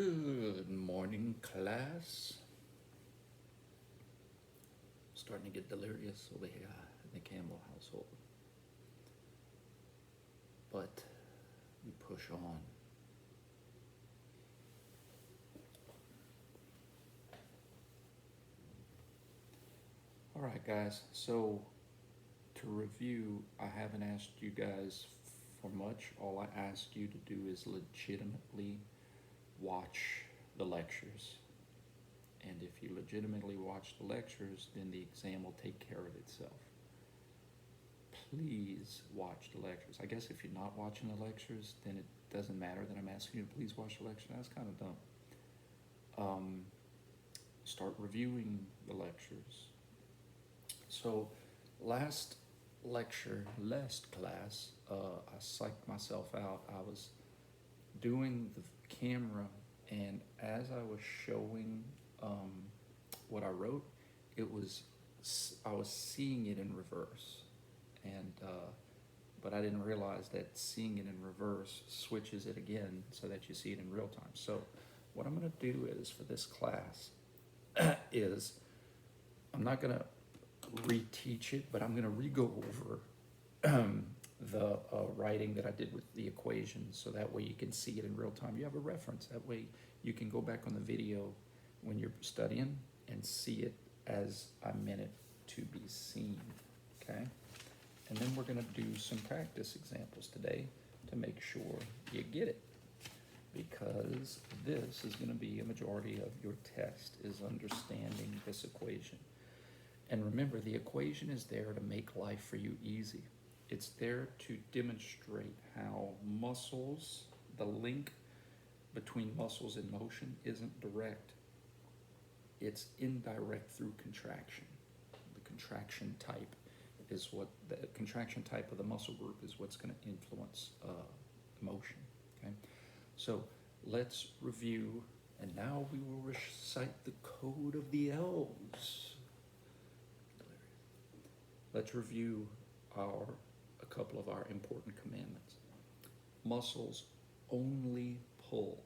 Good morning, class. Starting to get delirious over here in the Campbell household. But we push on. All right, guys. So to review, I haven't asked you guys for much. All I ask you to do is legitimately watch the lectures. And if you legitimately watch the lectures, then the exam will take care of itself. Please watch the lectures. I guess if you're not watching the lectures, then it doesn't matter that I'm asking you to please watch the lecture. That's kind of dumb. Start reviewing the lectures. So last class, I psyched myself out. I was doing the camera, and as I was showing what I wrote, I was seeing it in reverse, and but I didn't realize that seeing it in reverse switches it again so that you see it in real time. So what I'm going to do is for this class is I'm not going to reteach it, but I'm going to re-go over the writing that I did with the equations, so that way you can see it in real time. You have a reference. That way you can go back on the video when you're studying and see it as I meant it to be seen, okay? And then we're gonna do some practice examples today to make sure you get it, because this is gonna be a majority of your test, is understanding this equation. And remember, the equation is there to make life for you easy. It's there to demonstrate how muscles, the link between muscles and motion isn't direct. It's indirect through contraction. The contraction type of the muscle group is what's going to influence motion. Okay, so let's review, and now we will recite the code of the elves. Let's review a couple of our important commandments. Muscles only pull.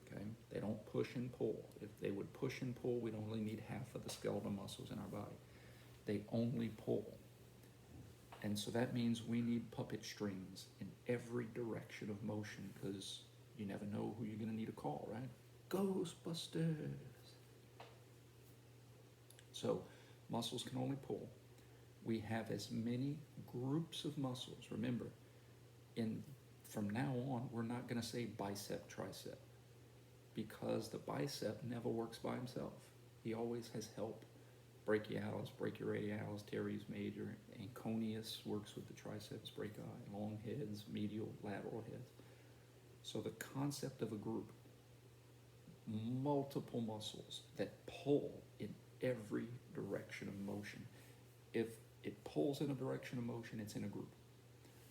Okay, they don't push and pull. If they would push and pull, we'd only need half of the skeletal muscles in our body. They only pull. And so that means we need puppet strings in every direction of motion, because you never know who you're going to need to call, right? Ghostbusters. So muscles can only pull. We have as many groups of muscles. Remember, from now on, we're not going to say bicep, tricep, because the bicep never works by himself. He always has help. Brachialis, brachioradialis, teres major, and KNES works with the triceps, brachii, long heads, medial, lateral heads. So the concept of a group, multiple muscles that pull in every direction of motion. If it pulls in a direction of motion, it's in a group.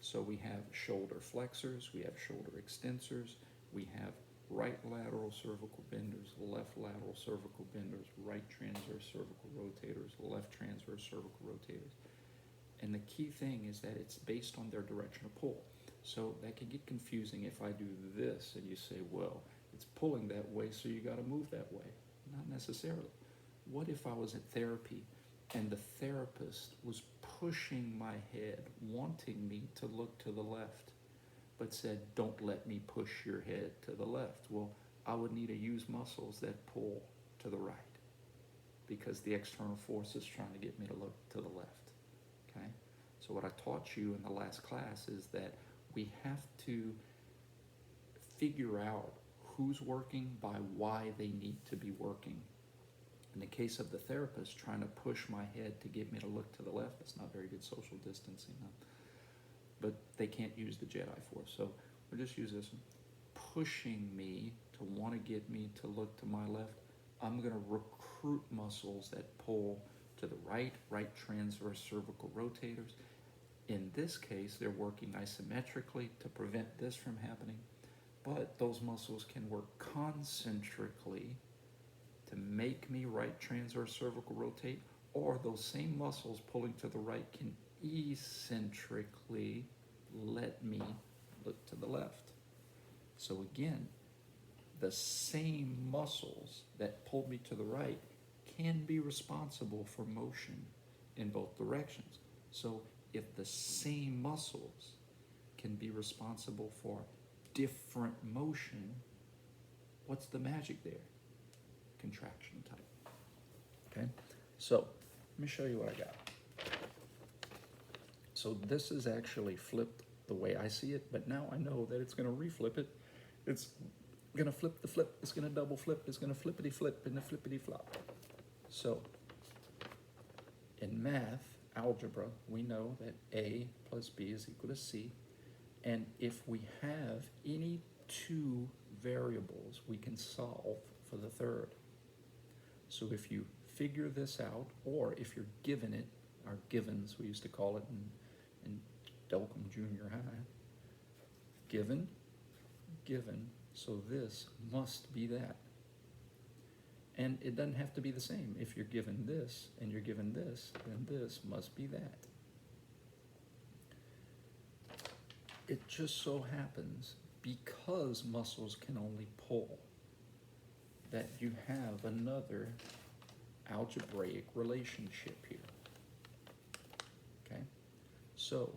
So we have shoulder flexors, we have shoulder extensors, we have right lateral cervical benders, left lateral cervical benders, right transverse cervical rotators, left transverse cervical rotators. And the key thing is that it's based on their direction of pull. So that can get confusing if I do this and you say, well, it's pulling that way, so you got to move that way. Not necessarily. What if I was at therapy and the therapist was pushing my head, wanting me to look to the left, but said, don't let me push your head to the left? Well, I would need to use muscles that pull to the right, because the external force is trying to get me to look to the left, okay? So what I taught you in the last class is that we have to figure out who's working by why they need to be working. In the case of the therapist trying to push my head to get me to look to the left, that's not very good social distancing. But they can't use the Jedi Force, so we'll just use this one. Pushing me to want to get me to look to my left, I'm going to recruit muscles that pull to the right, right transverse cervical rotators. In this case, they're working isometrically to prevent this from happening, but those muscles can work concentrically to make me right transverse cervical rotate, or those same muscles pulling to the right can eccentrically let me look to the left. So again, the same muscles that pulled me to the right can be responsible for motion in both directions. So if the same muscles can be responsible for different motion, what's the magic there? Contraction type. Okay, so let me show you what I got. So this is actually flipped the way I see it, but now I know that it's going to reflip it. It's going to flip the flip, it's going to double flip, it's going to flippity flip and the flippity flop. So in math, algebra, we know that A plus B is equal to C. And if we have any two variables, we can solve for the third. So if you figure this out, or if you're given it, our givens, we used to call it in Delcom Junior High, given, so this must be that. And it doesn't have to be the same. If you're given this and you're given this, then this must be that. It just so happens, because muscles can only pull, that you have another algebraic relationship here. Okay? So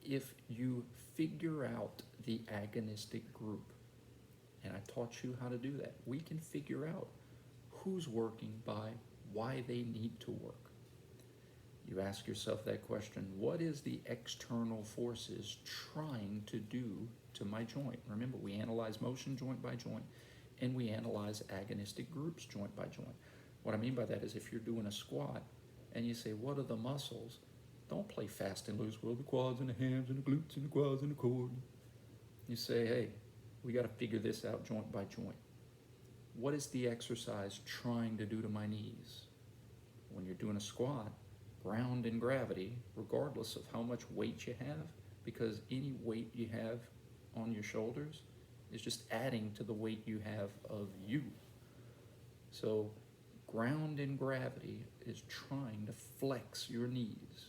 if you figure out the agonistic group, and I taught you how to do that, we can figure out who's working by why they need to work. You ask yourself that question, what is the external forces trying to do to my joint? Remember, we analyze motion joint by joint, and we analyze agonistic groups joint by joint. What I mean by that is if you're doing a squat and you say, what are the muscles? Don't play fast and loose. Well, the quads and the hams and the glutes and the quads and the cord. You say, hey, we got to figure this out joint by joint. What is the exercise trying to do to my knees? When you're doing a squat, ground and gravity, regardless of how much weight you have, because any weight you have on your shoulders is just adding to the weight you have of you. So ground and gravity is trying to flex your knees.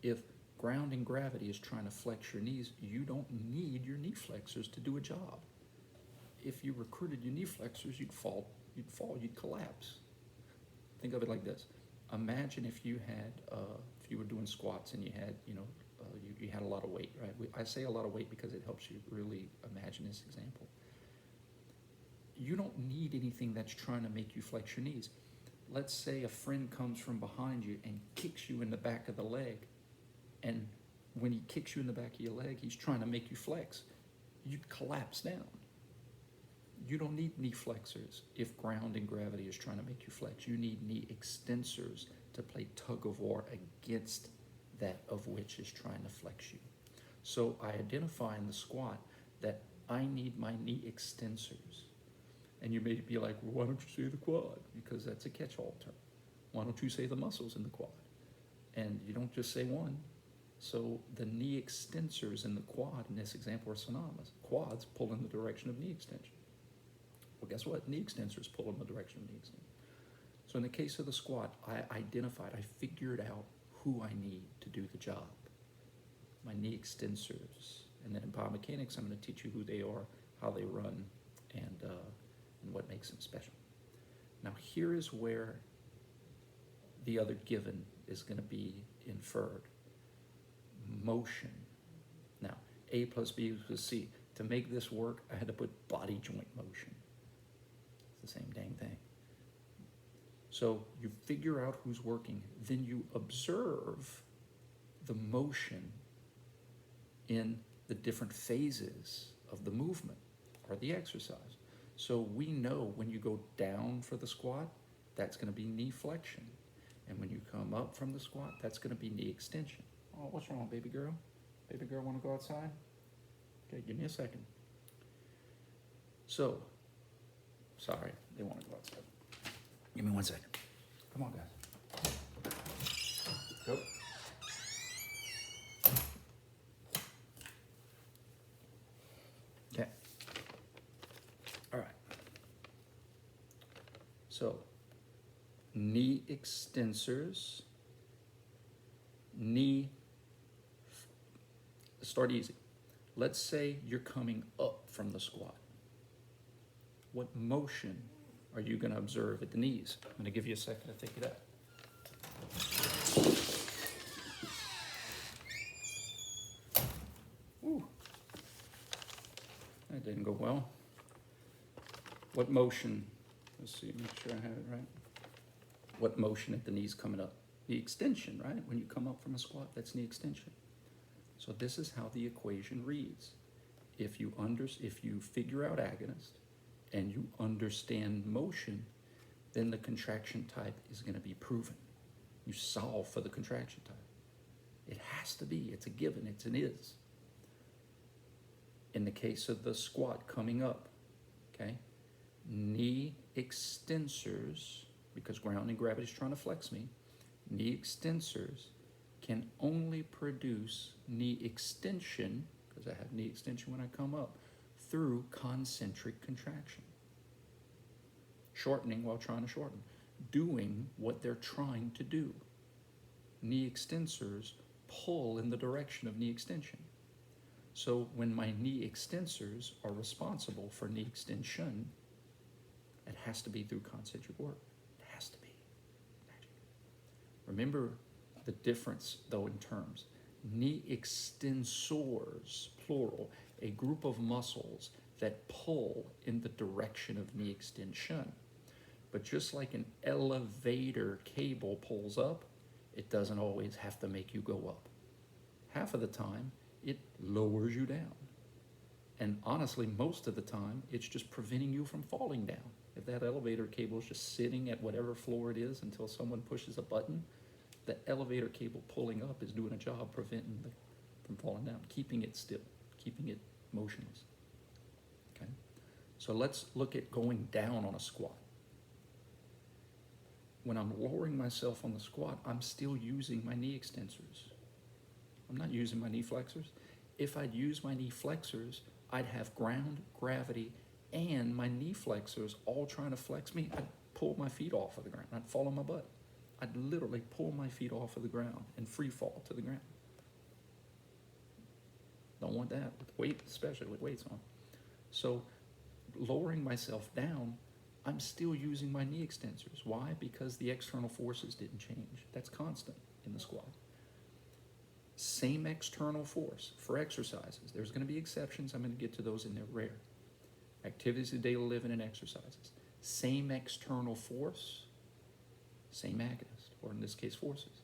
If ground and gravity is trying to flex your knees, you don't need your knee flexors to do a job. If you recruited your knee flexors, you'd fall, you'd collapse. Think of it like this. Imagine if you had, if you were doing squats and you had, you had a lot of weight, right? I say a lot of weight because it helps you really imagine this example. You don't need anything that's trying to make you flex your knees. Let's say a friend comes from behind you and kicks you in the back of the leg. And when he kicks you in the back of your leg, he's trying to make you flex. You'd collapse down. You don't need knee flexors if ground and gravity is trying to make you flex. You need knee extensors to play tug of war against that of which is trying to flex you. So I identify in the squat that I need my knee extensors. And you may be like, well, why don't you say the quad? Because that's a catch-all term. Why don't you say the muscles in the quad? And you don't just say one. So the knee extensors in the quad in this example are synonymous. Quads pull in the direction of knee extension. Well, guess what? Knee extensors pull in the direction of knee extension. So in the case of the squat, I figured out who I need to do the job. My knee extensors. And then in biomechanics, I'm going to teach you who they are, how they run, and what makes them special. Now here is where the other given is going to be inferred. Motion. Now, A plus B equals C. To make this work, I had to put body joint motion. It's the same dang thing. So you figure out who's working, then you observe the motion in the different phases of the movement or the exercise. So we know when you go down for the squat, that's going to be knee flexion. And when you come up from the squat, that's going to be knee extension. Oh, what's wrong, baby girl? Baby girl want to go outside? Okay, give me a second. So, sorry, they want to go outside. Give me 1 second. Come on, guys. Go. Okay. All right. So, knee extensors, start easy. Let's say you're coming up from the squat. what motion are you going to observe at the knees? I'm going to give you a second to think of that. Ooh. That didn't go well. What motion? Let's see, make sure I have it right. What motion at the knees coming up? The extension, right? When you come up from a squat, that's knee extension. So this is how the equation reads. If you figure out agonist and you understand motion, then the contraction type is going to be proven. You solve for the contraction type. It has to be. It's a given. It's an is. In the case of the squat coming up, okay, knee extensors, because grounding gravity is trying to flex me, knee extensors can only produce knee extension, because I have knee extension when I come up, through concentric contraction. Shortening while trying to shorten. Doing what they're trying to do. Knee extensors pull in the direction of knee extension. So when my knee extensors are responsible for knee extension, it has to be through concentric work. It has to be. Magic. Remember the difference, though, in terms. Knee extensors, plural, a group of muscles that pull in the direction of knee extension. But just like an elevator cable pulls up, it doesn't always have to make you go up. Half of the time, it lowers you down. And honestly, most of the time, it's just preventing you from falling down. If that elevator cable is just sitting at whatever floor it is until someone pushes a button, the elevator cable pulling up is doing a job preventing from falling down, keeping it still, keeping it motionless. Okay? So let's look at going down on a squat. When I'm lowering myself on the squat, I'm still using my knee extensors. I'm not using my knee flexors. If I'd use my knee flexors, I'd have ground, gravity, and my knee flexors all trying to flex me. I'd pull my feet off of the ground. I'd fall on my butt. I'd literally pull my feet off of the ground and free fall to the ground. Don't want that with weight, especially with weights on. So lowering myself down, I'm still using my knee extensors. Why? Because the external forces didn't change. That's constant in the squat. Same external force for exercises. There's going to be exceptions. I'm going to get to those, and they're rare. Activities of daily living and exercises. Same external force, same agonist, or in this case, forces.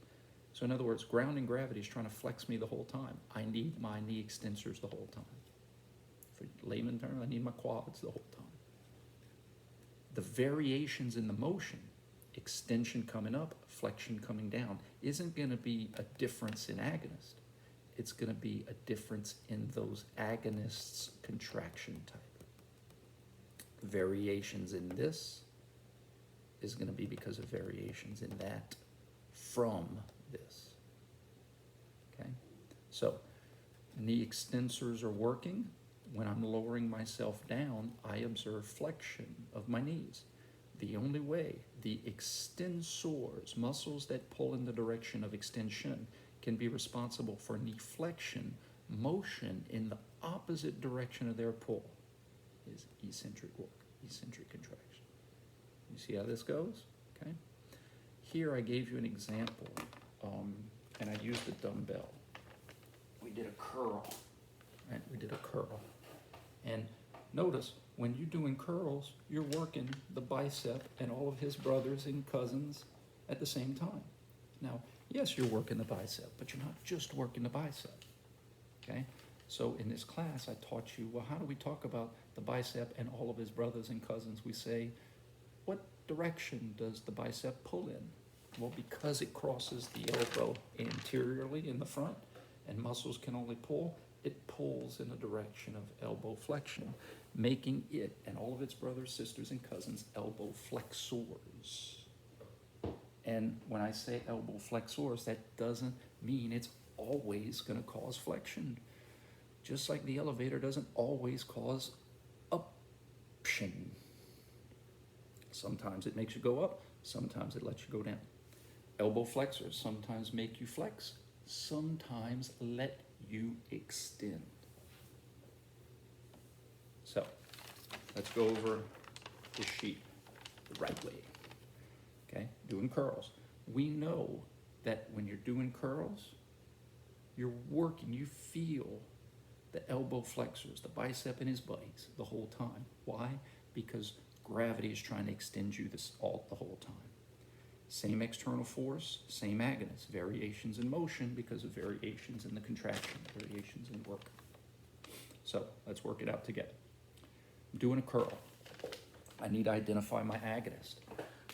So in other words, grounding gravity is trying to flex me the whole time. I need my knee extensors the whole time. For layman terms, I need my quads the whole time. The variations in the motion, extension coming up, flexion coming down, isn't going to be a difference in agonist. It's going to be a difference in those agonists' contraction type. Variations in this is going to be because of variations in that from this. Okay? So, knee extensors are working. When I'm lowering myself down, I observe flexion of my knees. The only way the extensors, muscles that pull in the direction of extension, can be responsible for knee flexion, motion in the opposite direction of their pull, is eccentric work, eccentric contraction. You see how this goes? Okay. Here I gave you an example, and I used a dumbbell. We did a curl, right? We did a curl. And notice, when you're doing curls, you're working the bicep and all of his brothers and cousins at the same time. Now, yes, you're working the bicep, but you're not just working the bicep, okay? So in this class, I taught you, well, how do we talk about the bicep and all of his brothers and cousins? We say, what direction does the bicep pull in? Well, because it crosses the elbow anteriorly in the front, and muscles can only pull, it pulls in the direction of elbow flexion, making it and all of its brothers, sisters, and cousins elbow flexors. And when I say elbow flexors, that doesn't mean it's always going to cause flexion. Just like the elevator doesn't always cause uption. Sometimes it makes you go up, sometimes it lets you go down. Elbow flexors sometimes make you flex, sometimes let you extend. So, let's go over the sheep the right way. Okay, doing curls. We know that when you're doing curls, you're working, you feel the elbow flexors, the bicep and his buddies the whole time. Why? Because gravity is trying to extend you the whole time. Same external force, same agonist, variations in motion because of variations in the contraction, variations in work. So let's work it out together. I'm doing a curl. I need to identify my agonist.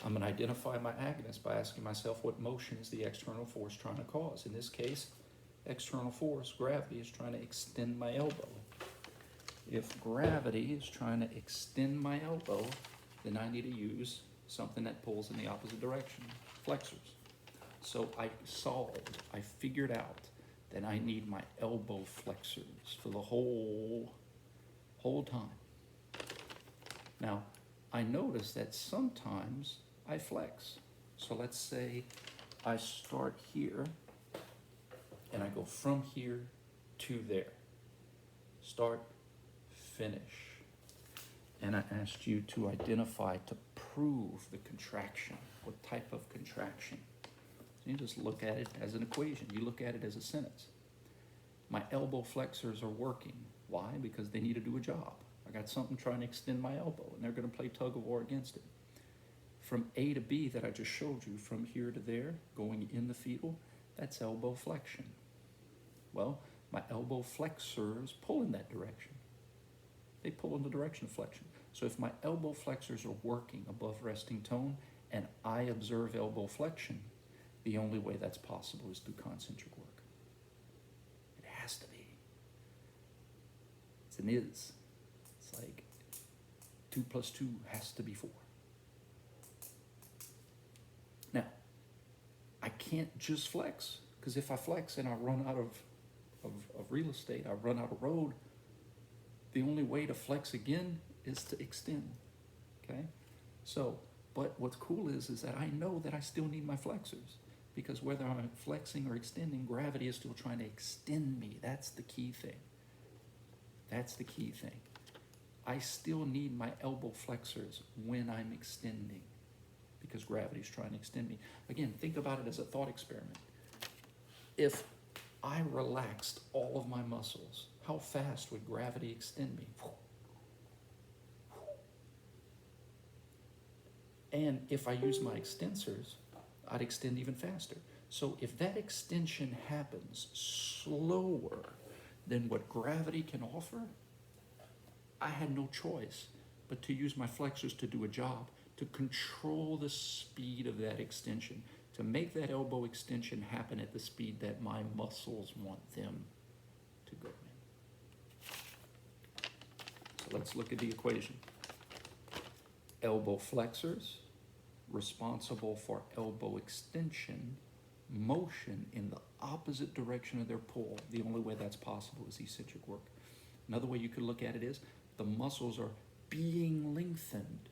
I'm going to identify my agonist by asking myself what motion is the external force trying to cause. In this case, external force, gravity, is trying to extend my elbow. If gravity is trying to extend my elbow, then I need to use something that pulls in the opposite direction, flexors. So I figured out that I need my elbow flexors for the whole time. Now, I notice that sometimes I flex. So let's say I start here and I go from here to there. Start, finish. And I asked you to identify, to prove the contraction. What type of contraction? So you just look at it as an equation. You look at it as a sentence. My elbow flexors are working. Why? Because they need to do a job. I got something trying to extend my elbow, and they're going to play tug of war against it. From A to B that I just showed you, from here to there, going in the fetal, that's elbow flexion. Well, my elbow flexors pull in that direction. They pull in the direction of flexion. So if my elbow flexors are working above resting tone and I observe elbow flexion, the only way that's possible is through concentric work. It has to be. It's an is. It's like 2 + 2 has to be 4. Now, I can't just flex, because if I flex and I run out of real estate, I run out of road, the only way to flex again is to extend, okay? So, but what's cool is that I know that I still need my flexors, because whether I'm flexing or extending, gravity is still trying to extend me. That's the key thing. That's the key thing. I still need my elbow flexors when I'm extending, because gravity is trying to extend me. Again, think about it as a thought experiment. If I relaxed all of my muscles, how fast would gravity extend me? And if I use my extensors, I'd extend even faster. So if that extension happens slower than what gravity can offer, I had no choice but to use my flexors to do a job, to control the speed of that extension, to make that elbow extension happen at the speed that my muscles want them to go in. So let's look at the equation. Elbow flexors, responsible for elbow extension, motion in the opposite direction of their pull. The only way that's possible is eccentric work. Another way you could look at it is the muscles are being lengthened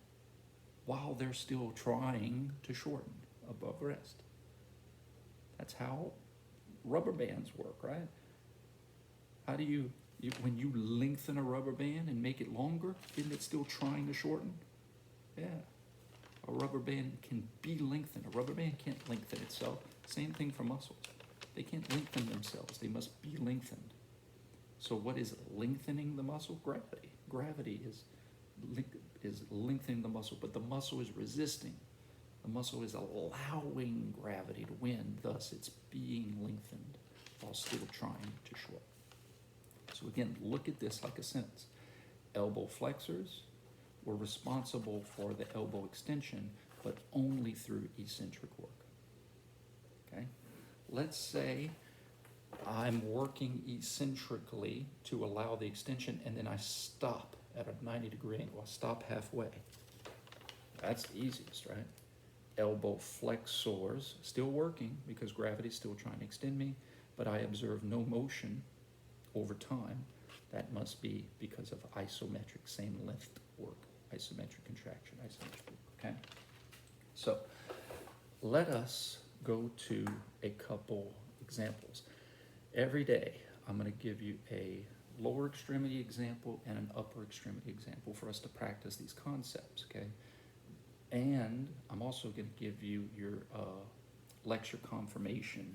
while they're still trying to shorten above rest. That's how rubber bands work, right? How do you when you lengthen a rubber band and make it longer, isn't it still trying to shorten? Yeah. A rubber band can be lengthened. A rubber band can't lengthen itself. Same thing for muscles. They can't lengthen themselves. They must be lengthened. So what is lengthening the muscle? Gravity. Gravity is lengthening the muscle, but the muscle is resisting. The muscle is allowing gravity to win, thus it's being lengthened while still trying to shorten. So again, look at this like a sentence. Elbow flexors were responsible for the elbow extension, but only through eccentric work. Okay? Let's say I'm working eccentrically to allow the extension, and then I stop at a 90-degree angle. I stop halfway. That's the easiest, right? Elbow flexors still working because gravity's still trying to extend me, but I observe no motion over time. That must be because of isometric, same length work, isometric contraction, isometric work, okay? So let us go to a couple examples. Every day, I'm going to give you a lower extremity example and an upper extremity example for us to practice these concepts, okay? And I'm also going to give you your lecture confirmation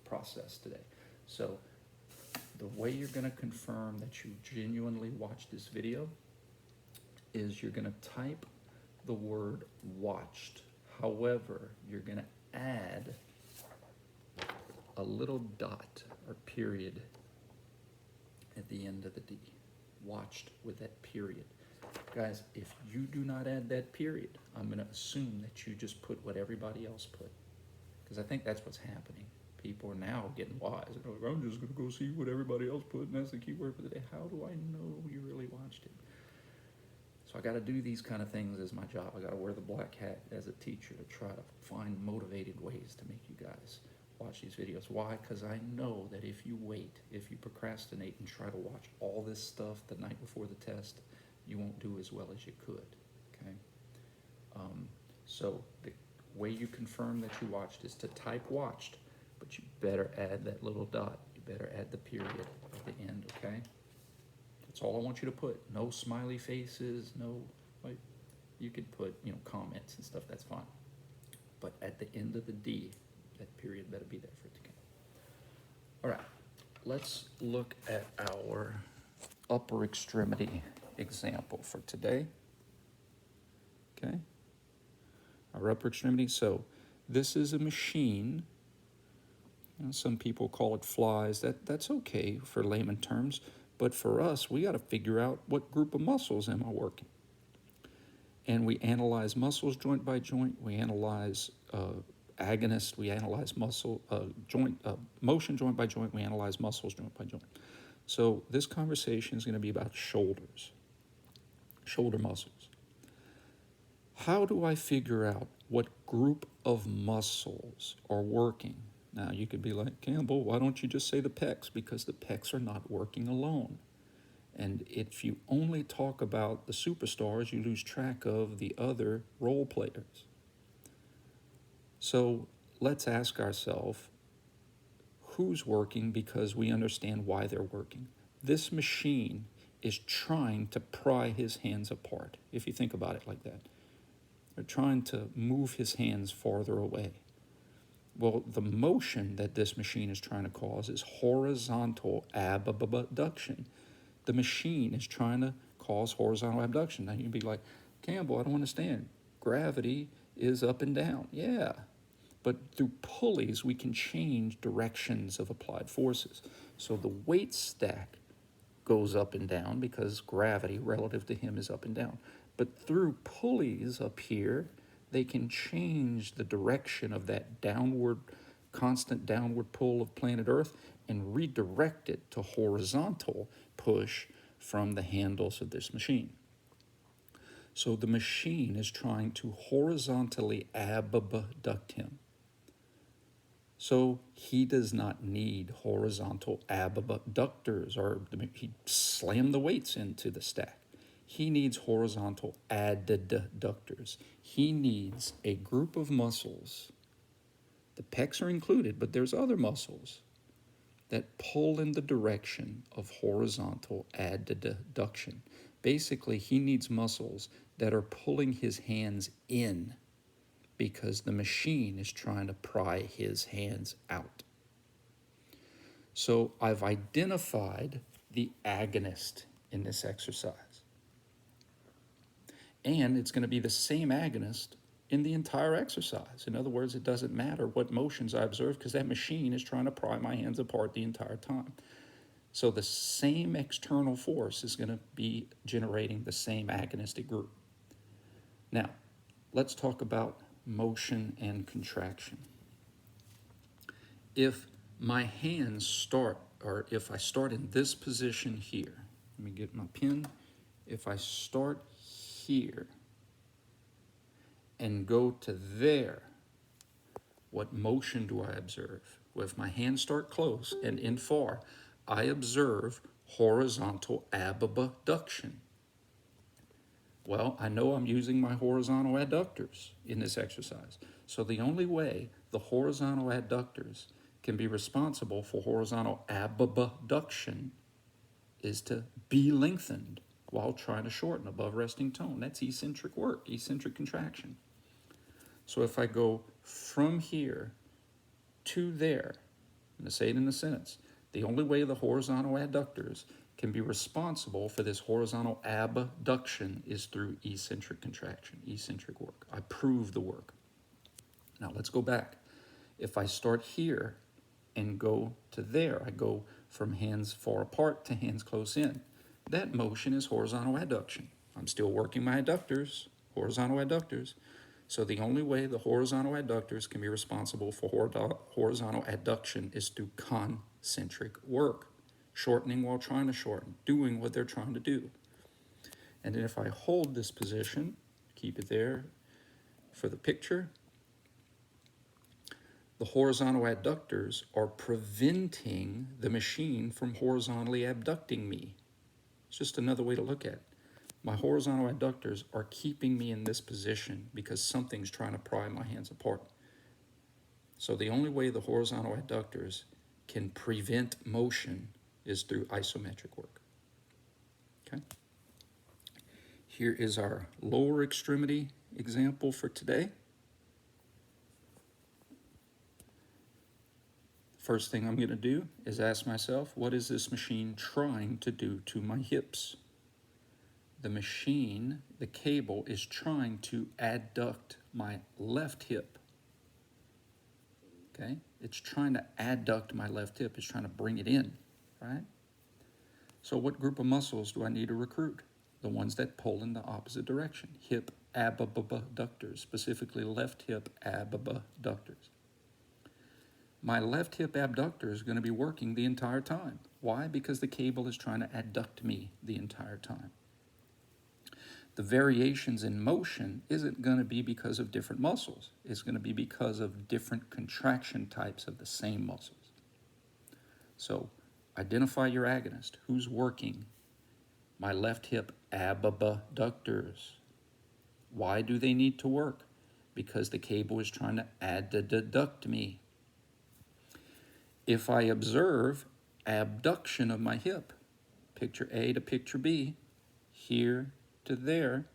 process today. So the way you're going to confirm that you genuinely watched this video is you're going to type the word watched. However, you're going to add a little dot or period at the end of the D. Watched with that period. Guys, if you do not add that period, I'm going to assume that you just put what everybody else put. Because I think that's what's happening. People are now getting wise. They're like, I'm just going to go see what everybody else put, and that's the keyword for the day. How do I know you really watched it? So I got to do these kind of things as my job. I got to wear the black hat as a teacher to try to find motivated ways to make you guys watch these videos. Why? Because I know that if you wait, if you procrastinate and try to watch all this stuff the night before the test, you won't do as well as you could, okay? So the way you confirm that you watched is to type watched, but you better add that little dot. You better add the period at the end, okay? That's all I want you to put. No smiley faces, no, like, you could put, you know, comments and stuff, that's fine. But at the end of the D, that period better be there for it to count. All right, let's look at our upper extremity example for today. Okay, our upper extremity. So this is a machine. You know, some people call it flies. That's okay for layman terms, but for us, we got to figure out what group of muscles am I working. And we analyze muscles joint by joint. We analyze agonist. We analyze muscle motion joint by joint. We analyze muscles joint by joint. So this conversation is going to be about shoulders, shoulder muscles. How do I figure out what group of muscles are working? Now, you could be like, Campbell, why don't you just say the pecs? Because the pecs are not working alone. And if you only talk about the superstars, you lose track of the other role players. So let's ask ourselves, who's working because we understand why they're working? This machine is trying to pry his hands apart, if you think about it like that. They're trying to move his hands farther away. Well, the motion that this machine is trying to cause is horizontal abduction. The machine is trying to cause horizontal abduction. Now you'd be like, Campbell, I don't understand. Gravity is up and down. Yeah, but through pulleys, we can change directions of applied forces. So the weight stack goes up and down because gravity relative to him is up and down. But through pulleys up here, they can change the direction of that downward, constant downward pull of planet Earth and redirect it to horizontal push from the handles of this machine. So the machine is trying to horizontally abduct him. So he does not need horizontal abductors, or he slammed the weights into the stack. He needs horizontal adductors. He needs a group of muscles. The pecs are included, but there's other muscles that pull in the direction of horizontal adduction. Basically, he needs muscles that are pulling his hands in because the machine is trying to pry his hands out. So I've identified the agonist in this exercise. And it's going to be the same agonist in the entire exercise. In other words, it doesn't matter what motions I observe because that machine is trying to pry my hands apart the entire time. So the same external force is going to be generating the same agonistic group. Now, let's talk about motion and contraction. If my hands start, or if I start in this position here, let me get my pen. If I start here and go to there, what motion do I observe? Well, if my hands start close and in far, I observe horizontal abduction. Well, I know I'm using my horizontal adductors in this exercise. So the only way the horizontal adductors can be responsible for horizontal abduction is to be lengthened while trying to shorten above resting tone. That's eccentric work, eccentric contraction. So if I go from here to there, I'm going to say it in a sentence, the only way the horizontal adductors can be responsible for this horizontal abduction is through eccentric contraction, eccentric work. I prove the work. Now let's go back. If I start here and go to there, I go from hands far apart to hands close in. That motion is horizontal adduction. I'm still working my adductors, horizontal adductors. So the only way the horizontal adductors can be responsible for horizontal adduction is through concentric work, shortening while trying to shorten, doing what they're trying to do. And then if I hold this position, keep it there for the picture, the horizontal adductors are preventing the machine from horizontally abducting me. It's just another way to look at it. My horizontal adductors are keeping me in this position because something's trying to pry my hands apart. So the only way the horizontal adductors can prevent motion is through isometric work. Okay? Here is our lower extremity example for today. First thing I'm going to do is ask myself, what is this machine trying to do to my hips? The machine, the cable, is trying to adduct my left hip. Okay? It's trying to adduct my left hip. It's trying to bring it in, right? So what group of muscles do I need to recruit? The ones that pull in the opposite direction. Hip abductors, specifically left hip abductors. My left hip abductor is going to be working the entire time. Why? Because the cable is trying to adduct me the entire time. The variations in motion isn't going to be because of different muscles. It's going to be because of different contraction types of the same muscles. So identify your agonist. Who's working? My left hip abductors. Why do they need to work? Because the cable is trying to adduct me. If I observe abduction of my hip, picture A to picture B, here to there,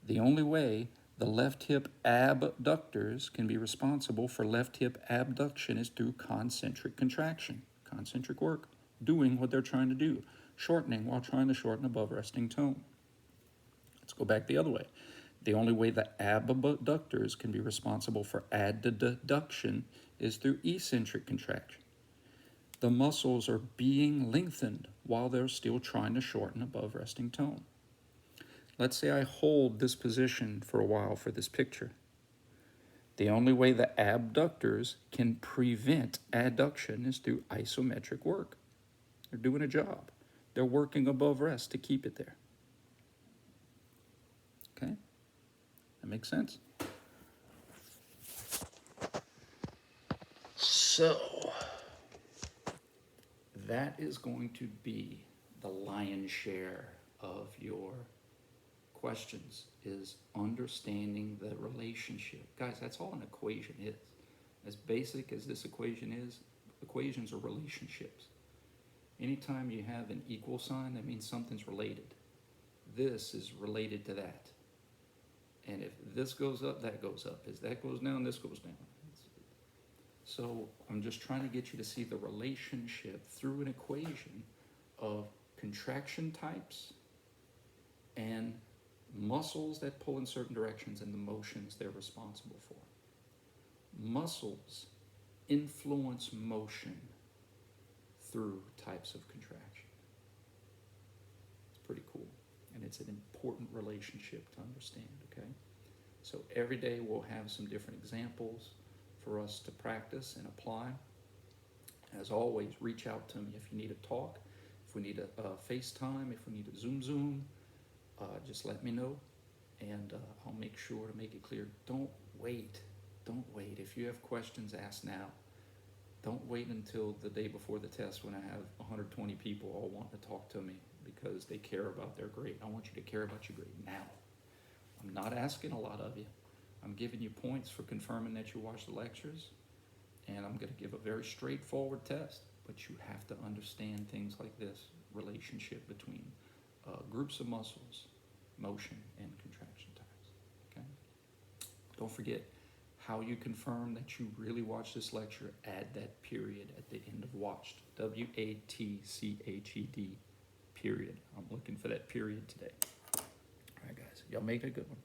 the only way the left hip abductors can be responsible for left hip abduction is through concentric contraction, concentric work, doing what they're trying to do, shortening while trying to shorten above resting tone. Let's go back the other way. The only way the abductors can be responsible for adduction is through eccentric contraction. The muscles are being lengthened while they're still trying to shorten above resting tone. Let's say I hold this position for a while for this picture. The only way the abductors can prevent adduction is through isometric work. They're doing a job. They're working above rest to keep it there. Okay? That makes sense? So, that is going to be the lion's share of your questions, is understanding the relationship. Guys, that's all an equation is. As basic as this equation is, equations are relationships. Anytime you have an equal sign, that means something's related. This is related to that. And if this goes up, that goes up. As that goes down, this goes down. So I'm just trying to get you to see the relationship through an equation of contraction types and muscles that pull in certain directions and the motions they're responsible for. Muscles influence motion through types of contraction. It's pretty cool, and it's an important relationship to understand, okay? So every day we'll have some different examples for us to practice and apply. As always, reach out to me if you need a talk, if we need a FaceTime, if we need a Zoom, just let me know, and I'll make sure to make it clear. Don't wait. If you have questions, ask now. Don't wait until the day before the test when I have 120 people all wanting to talk to me because they care about their grade. I want you to care about your grade now. I'm not asking a lot of you. I'm giving you points for confirming that you watched the lectures, and I'm going to give a very straightforward test. but you have to understand things like this relationship between groups of muscles, motion, and contraction times. Okay? Don't forget, how you confirm that you really watched this lecture, add that period at the end of watched. WATCHED, period. I'm looking for that period today. All right, guys. Y'all make it a good one.